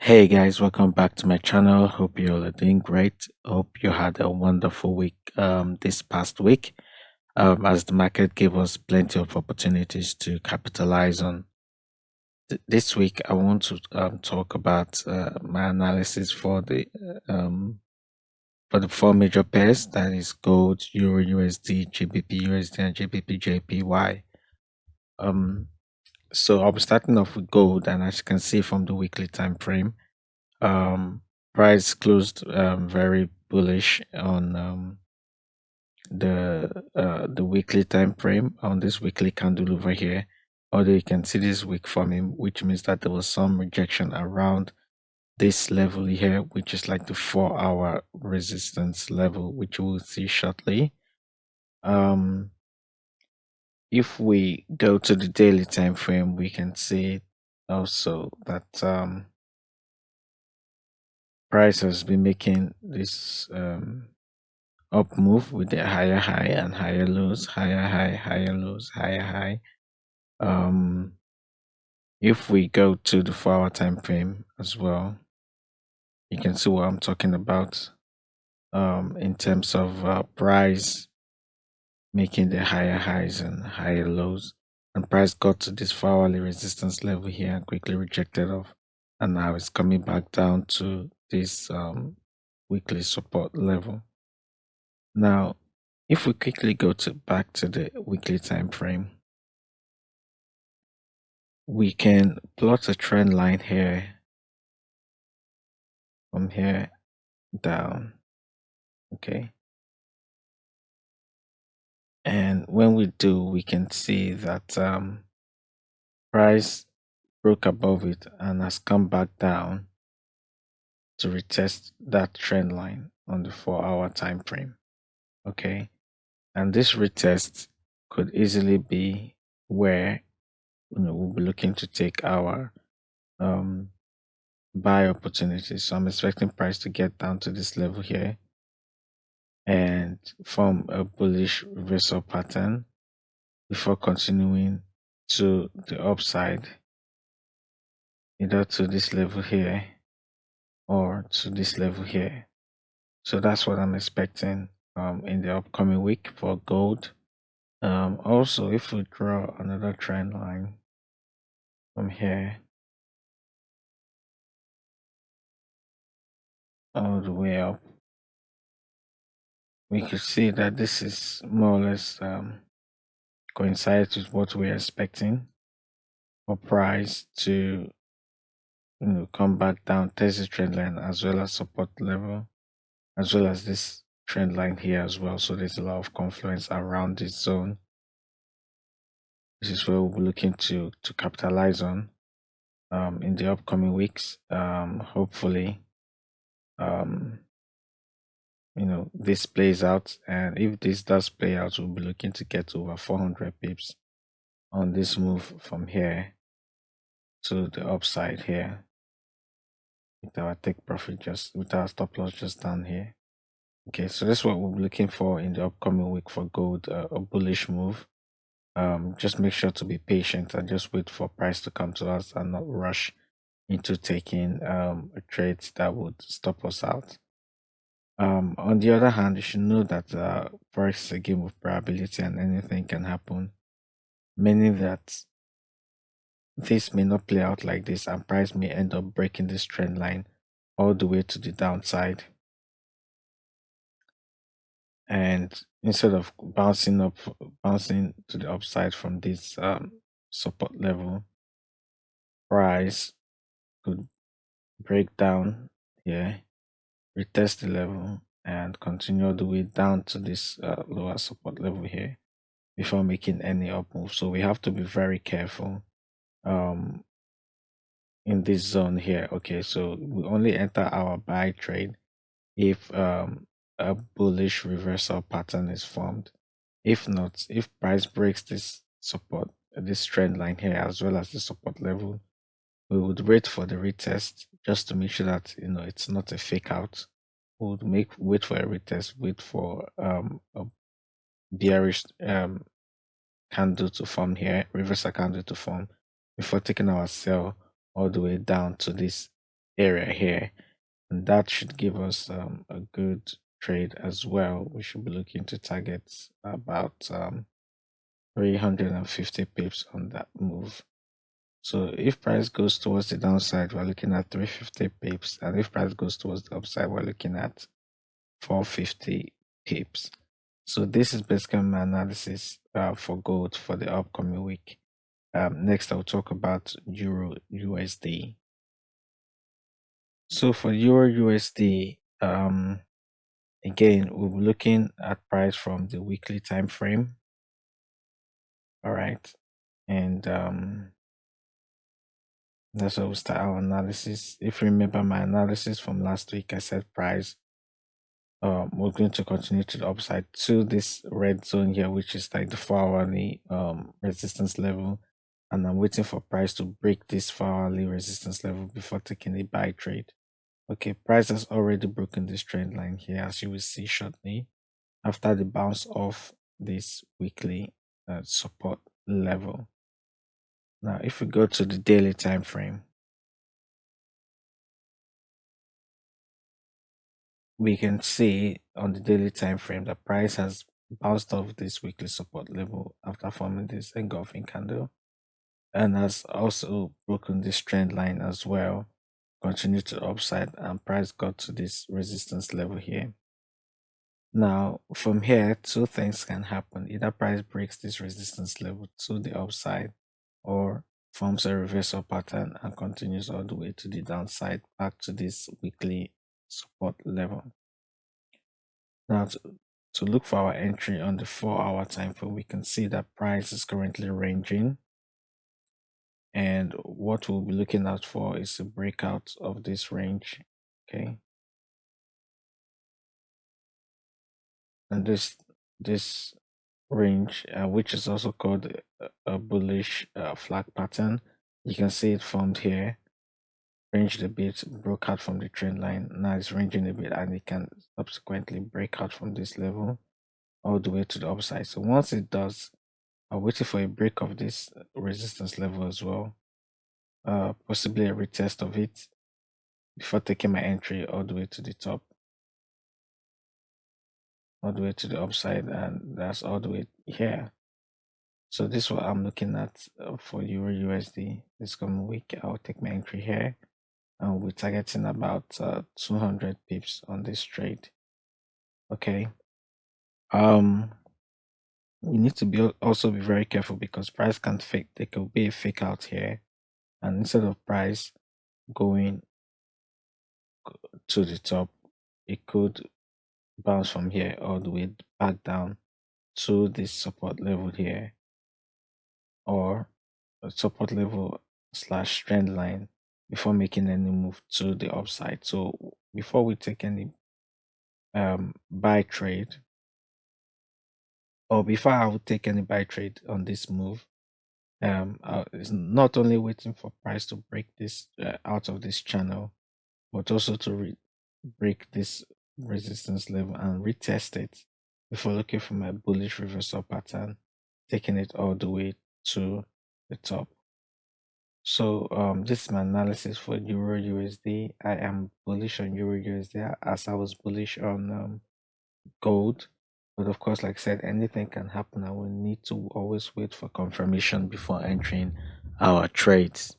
Hey guys, welcome back to my channel. Hope you all are doing great. Hope you had a wonderful week this past week, as the market gave us plenty of opportunities to capitalize on. This week I want to talk about my analysis for the four major pairs, that is gold, euro USD, GBP USD, and GBP JPY. So I'll be starting off with gold, and as you can see from the weekly time frame, um price closed very bullish on the weekly time frame on this weekly candle over here, although you can see this wick forming, which means that there was some rejection around this level here, which is like the 4-hour resistance level, which we'll see shortly. um if we go to the daily time frame, we can see also that price has been making this up move with the higher high and higher lows, higher high, higher lows, higher high. If we go to the 4-hour time frame as well, you can see what I'm talking about in terms of price making the higher highs and higher lows, and price got to this 4-hourly resistance level here and quickly rejected off, and now it's coming back down to this weekly support level. Now, if we quickly go back to the weekly time frame, we can plot a trend line here from here down. Okay. And when we do, we can see that price broke above it and has come back down to retest that trend line on the 4-hour time frame. Okay. And this retest could easily be where we'll be looking to take our buy opportunities. So I'm expecting price to get down to this level here and form a bullish reversal pattern before continuing to the upside, either to this level here or to this level here. So that's what I'm expecting in the upcoming week for gold. Also, if we draw another trend line from here all the way up, we could see that this is more or less coincides with what we're expecting for price to come back down, test the trend line as well as support level, as well as this trend line here as well. So there's a lot of confluence around this zone. This is where we'll be looking to capitalize on in the upcoming weeks. Hopefully this plays out, and if this does play out, we'll be looking to get over 400 pips on this move from here to the upside here, with our take profit just with our stop loss just down here. Okay, so that's what we'll be looking for in the upcoming week for gold, a bullish move. Just make sure to be patient and just wait for price to come to us and not rush into taking a trade that would stop us out. On the other hand, you should know that Forex is a game of probability and anything can happen, meaning that this may not play out like this and price may end up breaking this trend line all the way to the downside. And instead of bouncing to the upside from this support level, price could break down here, retest the level, and continue all the way down to this lower support level here before making any up move. So we have to be very careful um in this zone here. Okay, so we only enter our buy trade if a bullish reversal pattern is formed. If not, if price breaks this support, this trend line here, as well as the support level, we would wait for the retest just to make sure that it's not a fake out. We would wait for a retest, wait for a bearish candle to form here, reversal candle to form, before taking our sell all the way down to this area here, and that should give us a good trade as well. We should be looking to target about 350 pips on that move. So if price goes towards the downside, we're looking at 350 pips, and if price goes towards the upside, we're looking at 450 pips. So this is basically my analysis for gold for the upcoming week. Next, I'll talk about Euro USD. So for Euro USD, again, we'll be looking at price from the weekly time frame. All right, and that's how we'll start our analysis. If you remember my analysis from last week, I said price we're going to continue to the upside to this red zone here, which is like the 4-hourly resistance level, and I'm waiting for price to break this 4-hourly resistance level before taking a buy trade. Okay, price has already broken this trend line here, as you will see shortly, after the bounce off this weekly support level. Now if we go to the daily time frame, we can see on the daily time frame that price has bounced off this weekly support level after forming this engulfing candle, and has also broken this trend line as well, continued to the upside, and price got to this resistance level here. Now from here, two things can happen: either price breaks this resistance level to the upside, or forms a reversal pattern and continues all the way to the downside back to this weekly support level. Now to look for our entry on the 4-hour time frame, we can see that price is currently ranging, and what we'll be looking out for is a breakout of this range. Okay, and this range, which is also called a bullish flag pattern, you can see it formed here, ranged a bit, broke out from the trend line. Now it's ranging a bit, and it can subsequently break out from this level all the way to the upside. So once it does, I'm waiting for a break of this resistance level as well, possibly a retest of it before taking my entry all the way to the top, all the way to the upside, and that's all the way here. So this is what I'm looking at for Euro USD this coming week. I'll take my entry here, and we're targeting about 200 pips on this trade. Okay. We need to also be very careful, because price can't fake. There could be a fake out here, and instead of price going to the top, it could bounce from here all the way back down to this support level here, or a support level slash trend line, before making any move to the upside. So before we take any buy trade, or before I would take any buy trade on this move, it's not only waiting for price to break this out of this channel, but also to break this resistance level and retest it before looking for my bullish reversal pattern, taking it all the way to the top. So this is my analysis for Euro USD. I am bullish on Euro USD, as I was bullish on gold. But of course, like I said, anything can happen. I will need to always wait for confirmation before entering our trades.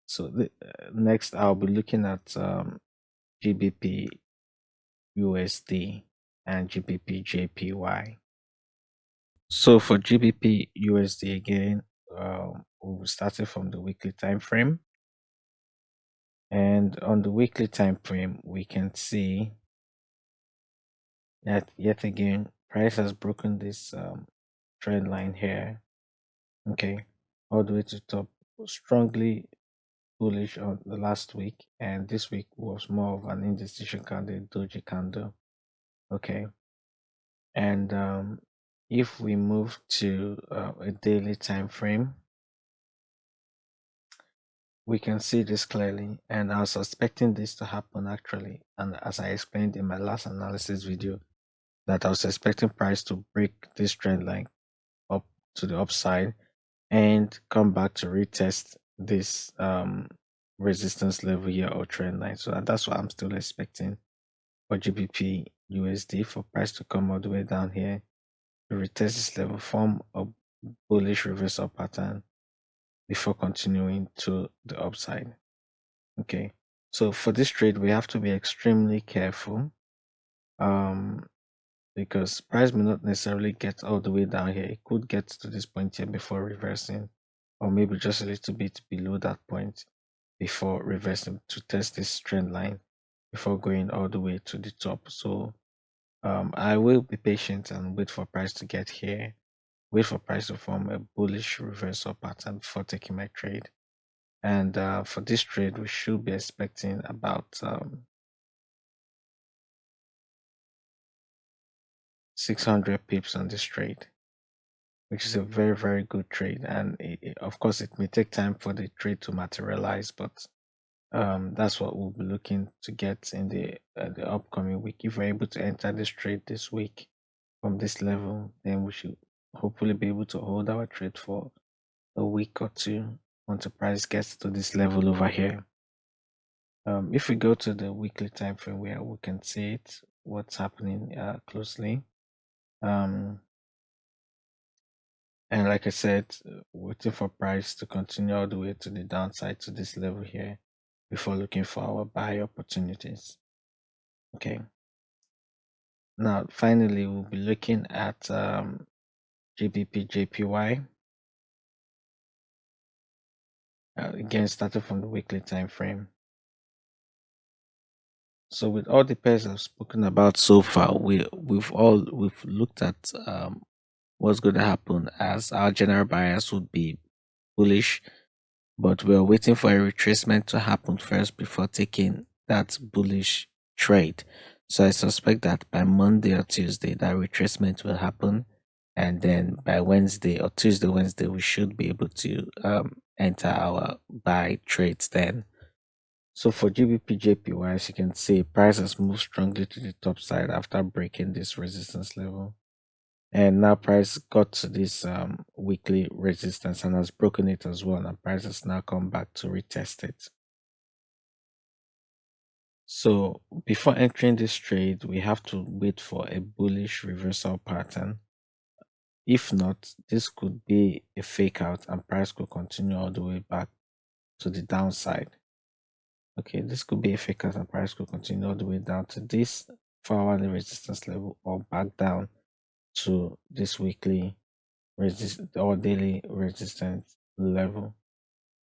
So next, I'll be looking at GBP USD and GBP JPY. So for GBP USD again, we'll start it from the weekly time frame, and on the weekly time frame, we can see that yet again price has broken this trend line here. Okay, all the way to top, strongly bullish on the last week, and this week was more of an indecision candle, doji candle. Okay, and if we move to a daily time frame, we can see this clearly, and I was expecting this to happen actually, and as I explained in my last analysis video, that I was expecting price to break this trend line up to the upside and come back to retest this resistance level here or trend line. So that's what I'm still expecting for GBP USD, for price to come all the way down here to retest this level, form a bullish reversal pattern before continuing to the upside. Okay, so for this trade we have to be extremely careful, um because price may not necessarily get all the way down here. It could get to this point here before reversing, or maybe just a little bit below that point before reversing to test this trend line before going all the way to the top. So I will be patient and wait for price to get here, wait for price to form a bullish reversal pattern before taking my trade. And for this trade, we should be expecting about 600 pips on this trade, which is a very, very good trade. And of course, it may take time for the trade to materialize, but that's what we'll be looking to get in the upcoming week. If we're able to enter this trade this week from this level, then we should hopefully be able to hold our trade for a week or two once the price gets to this level over here. If we go to the weekly time frame where we can see it, what's happening closely. Um, and like I said, waiting for price to continue all the way to the downside to this level here before looking for our buy opportunities. Okay. Now, finally, we'll be looking at GBPJPY. Again, starting from the weekly time frame. So with all the pairs I've spoken about so far, we've looked at what's going to happen, as our general bias would be bullish, but we're waiting for a retracement to happen first before taking that bullish trade. So I suspect that by Monday or Tuesday, that retracement will happen. And then by Wednesday or Wednesday, we should be able to enter our buy trades then. So for GBPJPY, as you can see, price has moved strongly to the top side after breaking this resistance level. And now price got to this weekly resistance and has broken it as well. And price has now come back to retest it. So before entering this trade, we have to wait for a bullish reversal pattern. If not, this could be a fake out and price could continue all the way back to the downside. Okay, this could be a fake out and price could continue all the way down to this 4-hourly resistance level or back down to this weekly resist or daily resistance level.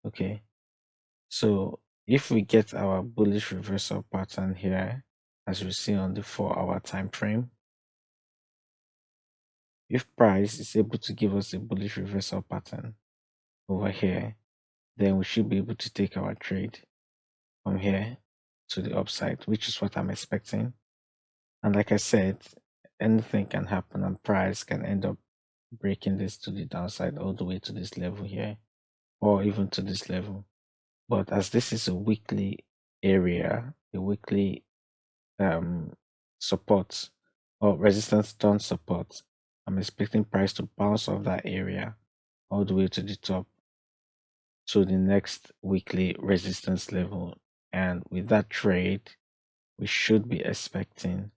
Okay, so if we get our bullish reversal pattern here, as we see on the 4-hour time frame, if price is able to give us a bullish reversal pattern over here, then we should be able to take our trade from here to the upside, which is what I'm expecting. And like I said, anything can happen and price can end up breaking this to the downside all the way to this level here, or even to this level. But as this is a weekly area, a weekly support or resistance turn support, I'm expecting price to bounce off that area all the way to the top to the next weekly resistance level. And with that trade, we should be expecting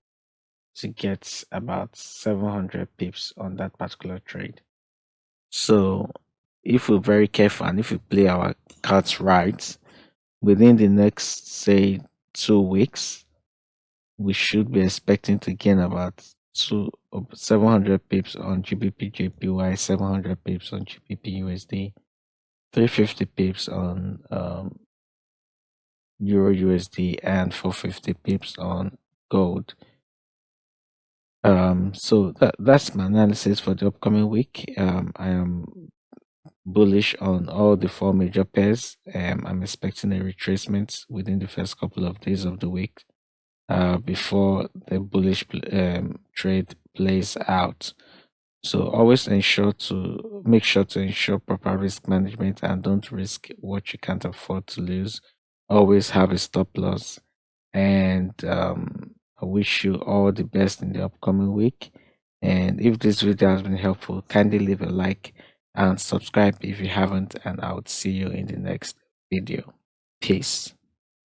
to get about 700 pips on that particular trade. So if we're very careful and if we play our cards right, within the next, say, 2 weeks, we should be expecting to gain about 700 pips on GBPJPY, 700 pips on GBPUSD, 350 pips on EURUSD, and 450 pips on gold. So that's my analysis for the upcoming week. I am bullish on all the 4 major pairs. I'm expecting a retracement within the first couple of days of the week before the bullish trade plays out. So always make sure to ensure proper risk management and don't risk what you can't afford to lose. Always have a stop loss. And I wish you all the best in the upcoming week. And if this video has been helpful, kindly leave a like and subscribe if you haven't, and I would see you in the next video. Peace.